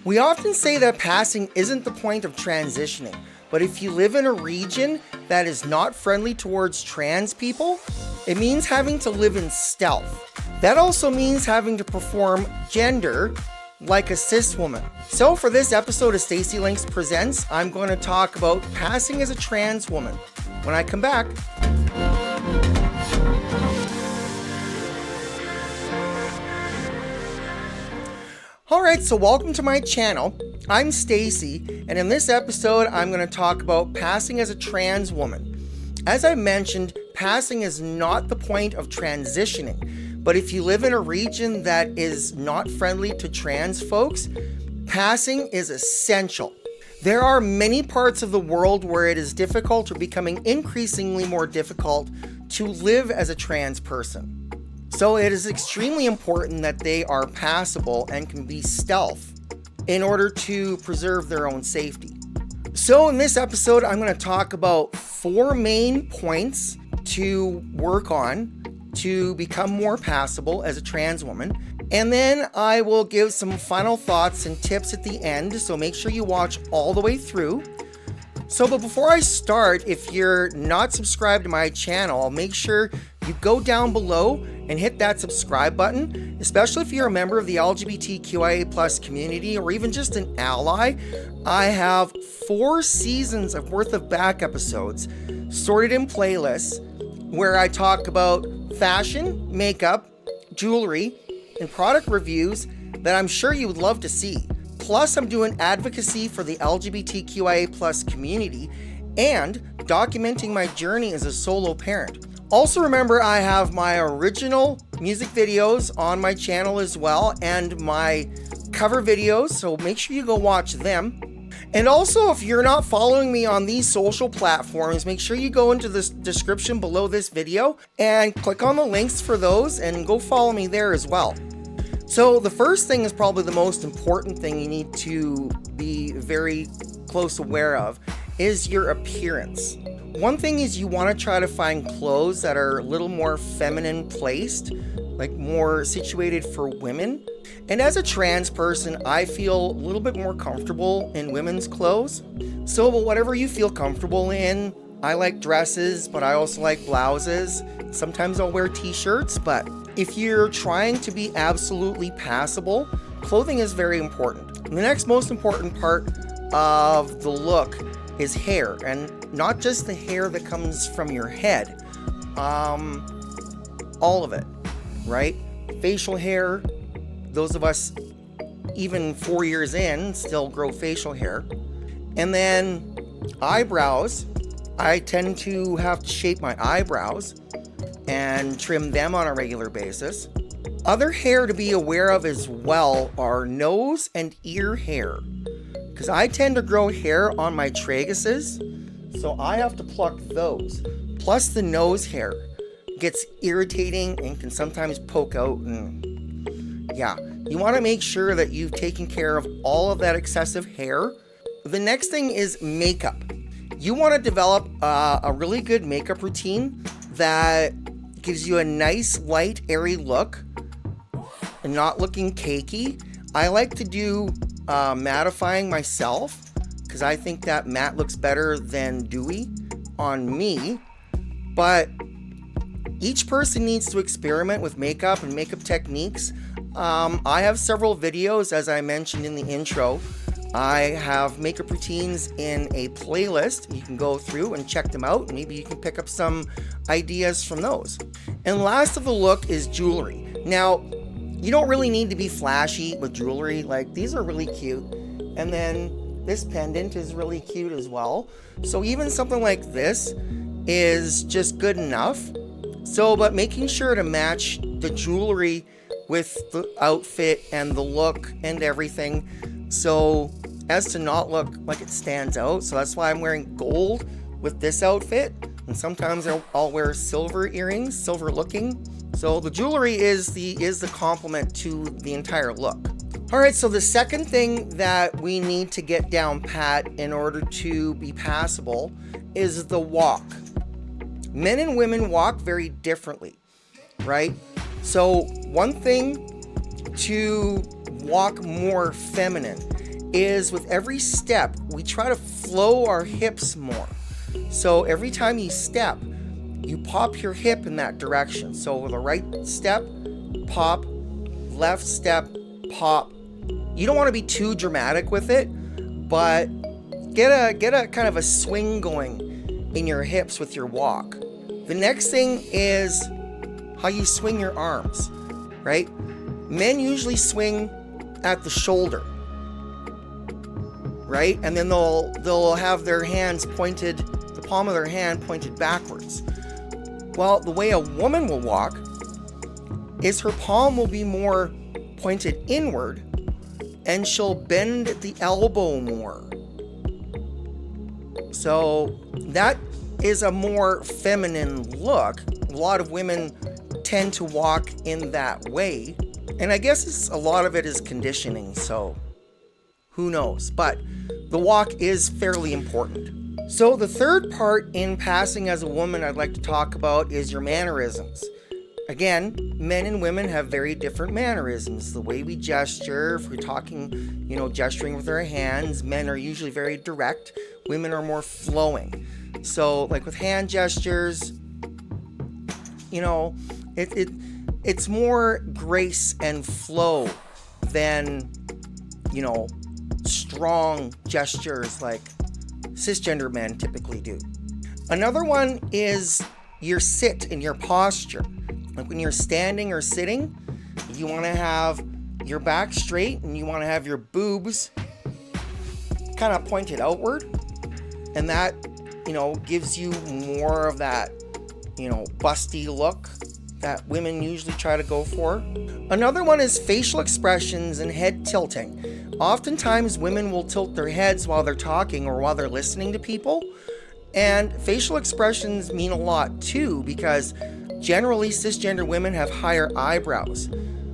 We often say that passing isn't the point of transitioning, but if you live in a region that is not friendly towards trans people, it means having to live in stealth. That also means having to perform gender like a cis woman. So for this episode of Stacy Links Presents, I'm going to talk about passing as a trans woman. When I come back. Alright, so welcome to my channel. I'm Stacy, and in this episode, I'm going to talk about passing as a trans woman. As I mentioned, passing is not the point of transitioning, but if you live in a region that is not friendly to trans folks, passing is essential. There are many parts of the world where it is difficult or becoming increasingly more difficult to live as a trans person. So it is extremely important that they are passable and can be stealth in order to preserve their own safety. So in this episode, I'm going to talk about 4 main points to work on to become more passable as a trans woman. And then I will give some final thoughts and tips at the end, so make sure you watch all the way through. But before I start, if you're not subscribed to my channel, make sure you go down below and hit that subscribe button, especially if you're a member of the LGBTQIA+ community or even just an ally. I have 4 seasons of worth of back episodes sorted in playlists where I talk about fashion, makeup, jewelry, and product reviews that I'm sure you would love to see. Plus, I'm doing advocacy for the LGBTQIA+ community and documenting my journey as a solo parent. Also remember, I have my original music videos on my channel as well and my cover videos, so make sure you go watch them. And also, if you're not following me on these social platforms, make sure you go into the description below this video and click on the links for those and go follow me there as well. So the first thing is probably the most important thing you need to be very close aware of is your appearance. One thing is you want to try to find clothes that are a little more feminine placed, like more situated for women. And as a trans person, I feel a little bit more comfortable in women's clothes. So whatever you feel comfortable in, I like dresses, but I also like blouses. Sometimes I'll wear t-shirts, but if you're trying to be absolutely passable, clothing is very important. And the next most important part of the look is hair, and not just the hair that comes from your head, all of it, right? Facial hair, those of us even 4 years in still grow facial hair. And then eyebrows, I tend to have to shape my eyebrows and trim them on a regular basis. Other hair to be aware of as well are nose and ear hair, because I tend to grow hair on my traguses, so I have to pluck those. Plus the nose hair gets irritating and can sometimes poke out, and yeah, you want to make sure that you've taken care of all of that excessive hair. The next thing is makeup. You want to develop a really good makeup routine that gives you a nice, light, airy look and not looking cakey. I like to do mattifying myself because I think that matte looks better than dewy on me. But each person needs to experiment with makeup and makeup techniques. I have several videos, as I mentioned in the intro. I have makeup routines in a playlist. You can go through and check them out. Maybe you can pick up some ideas from those. And last of the look is jewelry. Now, you don't really need to be flashy with jewelry. Like, these are really cute. And then this pendant is really cute as well. So even something like this is just good enough. But making sure to match the jewelry with the outfit and the look and everything, so as to not look like it stands out. So that's why I'm wearing gold with this outfit, and sometimes I'll wear silver earrings, silver looking. So the jewelry is the complement to the entire look. Alright, so the second thing that we need to get down pat in order to be passable is the walk. Men and women walk very differently, right? So one thing to walk more feminine is with every step, we try to flow our hips more. So every time you step, you pop your hip in that direction. So with a right step, pop, left step, pop. You don't want to be too dramatic with it, but get a kind of a swing going in your hips with your walk. The next thing is how you swing your arms, right? Men usually swing at the shoulder, right? And then they'll have their hands pointed, the palm of their hand pointed backwards. Well, the way a woman will walk is her palm will be more pointed inward, and she'll bend the elbow more. So that is a more feminine look. A lot of women tend to walk in that way. And I guess a lot of it is conditioning, so who knows? But the walk is fairly important. So the third part in passing as a woman I'd like to talk about is your mannerisms. Again, men and women have very different mannerisms. The way we gesture, if we're talking, gesturing with our hands, men are usually very direct. Women are more flowing. So like with hand gestures, it's more grace and flow than, strong gestures like cisgender men typically do. Another one is your sit and your posture. Like when you're standing or sitting, you want to have your back straight and you want to have your boobs kind of pointed outward. And that, gives you more of that, busty look that women usually try to go for. Another one is facial expressions and head tilting. Oftentimes women will tilt their heads while they're talking or while they're listening to people. And facial expressions mean a lot too, because generally cisgender women have higher eyebrows,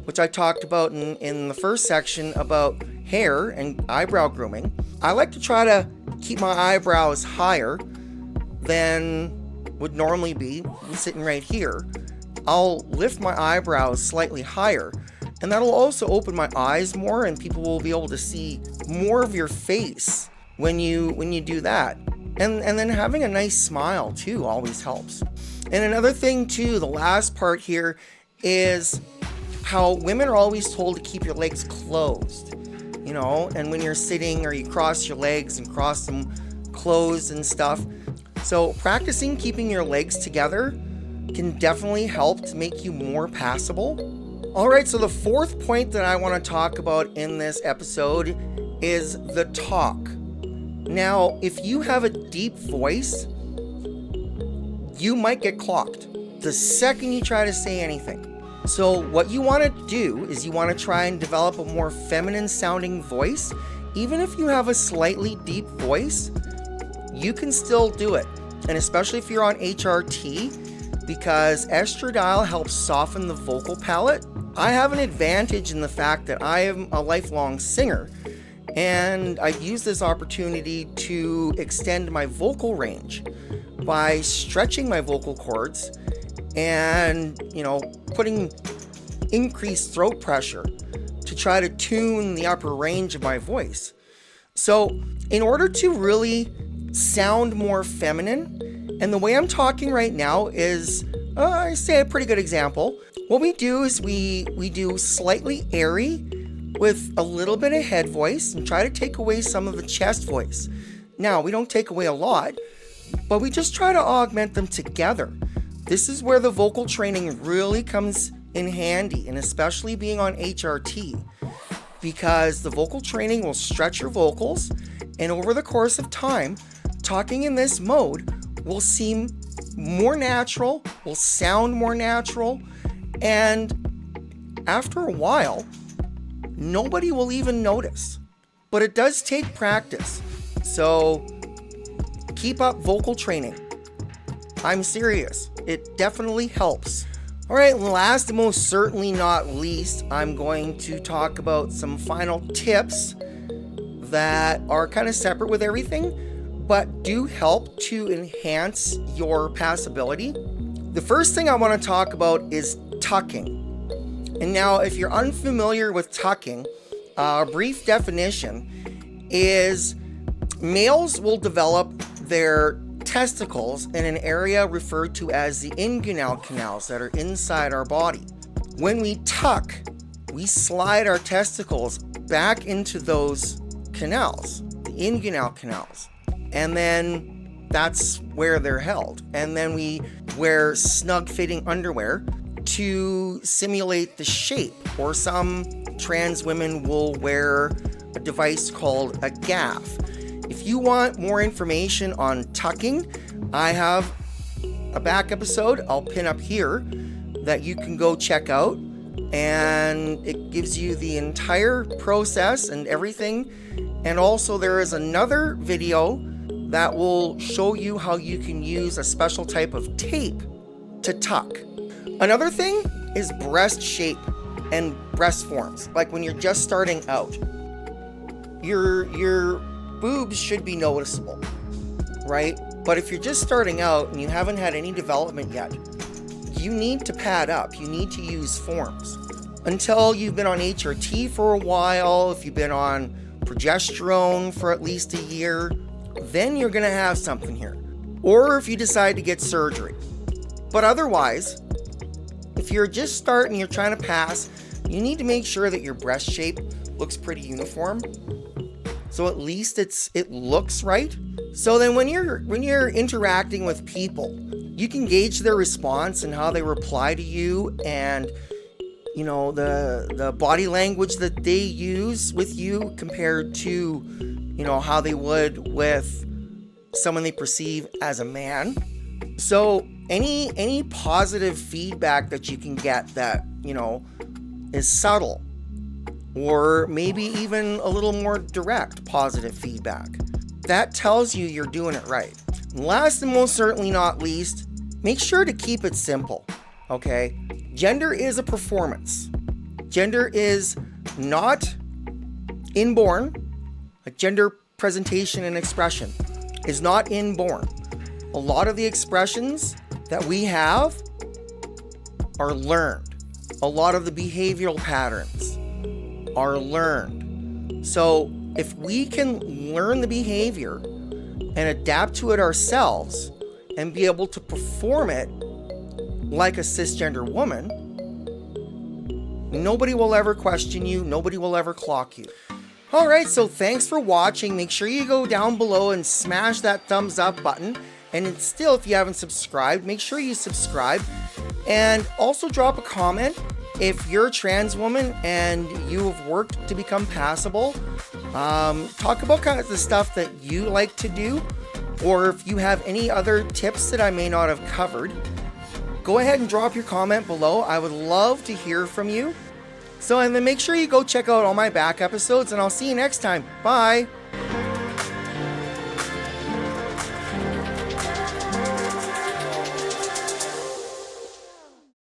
which I talked about in the first section about hair and eyebrow grooming. I like to try to keep my eyebrows higher than would normally be. I'm sitting right here. I'll lift my eyebrows slightly higher, and that'll also open my eyes more, and people will be able to see more of your face when you do that. And then having a nice smile too always helps. And another thing too, the last part here is how women are always told to keep your legs closed, and when you're sitting or you cross your legs and cross them closed and stuff. So practicing keeping your legs together can definitely help to make you more passable. All right, so the fourth point that I want to talk about in this episode is the talk. Now, if you have a deep voice, you might get clocked the second you try to say anything. So what you want to do is you want to try and develop a more feminine sounding voice. Even if you have a slightly deep voice, you can still do it. And especially if you're on HRT, because estradiol helps soften the vocal palate. I have an advantage in the fact that I am a lifelong singer, and I've used this opportunity to extend my vocal range by stretching my vocal cords and, putting increased throat pressure to try to tune the upper range of my voice. So in order to really sound more feminine, and the way I'm talking right now is, I say a pretty good example. What we do is we do slightly airy with a little bit of head voice and try to take away some of the chest voice. Now, we don't take away a lot, but we just try to augment them together. This is where the vocal training really comes in handy, and especially being on HRT, because the vocal training will stretch your vocals, and over the course of time, talking in this mode will seem more natural, will sound more natural, and after a while, nobody will even notice. But it does take practice, so keep up vocal training. I'm serious. It definitely helps. All right, last and most certainly not least, I'm going to talk about some final tips that are kind of separate with everything, but do help to enhance your passability. The first thing I want to talk about is tucking. And now, if you're unfamiliar with tucking, a brief definition is males will develop their testicles in an area referred to as the inguinal canals that are inside our body. When we tuck, we slide our testicles back into those canals, the inguinal canals, and then that's where they're held. And then we wear snug fitting underwear to simulate the shape, or some trans women will wear a device called a gaff. If you want more information on tucking, I have a back episode I'll pin up here that you can go check out, and it gives you the entire process and everything. And also there is another video that will show you how you can use a special type of tape to tuck. Another thing is breast shape and breast forms. Like when you're just starting out, your boobs should be noticeable, right? But if you're just starting out and you haven't had any development yet, you need to pad up. You need to use forms. Until you've been on HRT for a while, if you've been on progesterone for at least a year, then you're gonna have something here. Or if you decide to get surgery. But otherwise, if you're just starting, you're trying to pass, you need to make sure that your breast shape looks pretty uniform. So at least it looks right. So then when you're interacting with people, you can gauge their response and how they reply to you, and you know, the body language that they use with you compared to, you know, how they would with someone they perceive as a man. So any positive feedback that you can get that, you know, is subtle, or maybe even a little more direct positive feedback, that tells you you're doing it right. Last and most certainly not least, make sure to keep it simple, okay? Gender is a performance. Gender is not inborn. A gender presentation and expression is not inborn. A lot of the expressions that we have are learned. A lot of the behavioral patterns are learned. So if we can learn the behavior and adapt to it ourselves and be able to perform it like a cisgender woman, nobody will ever question you. Nobody will ever clock you. All right, so thanks for watching. Make sure you go down below and smash that thumbs up button. And still, if you haven't subscribed, make sure you subscribe. And also drop a comment if you're a trans woman and you have worked to become passable. Talk about kind of the stuff that you like to do, or if you have any other tips that I may not have covered. Go ahead and drop your comment below. I would love to hear from you. So, and then make sure you go check out all my back episodes, and I'll see you next time. Bye.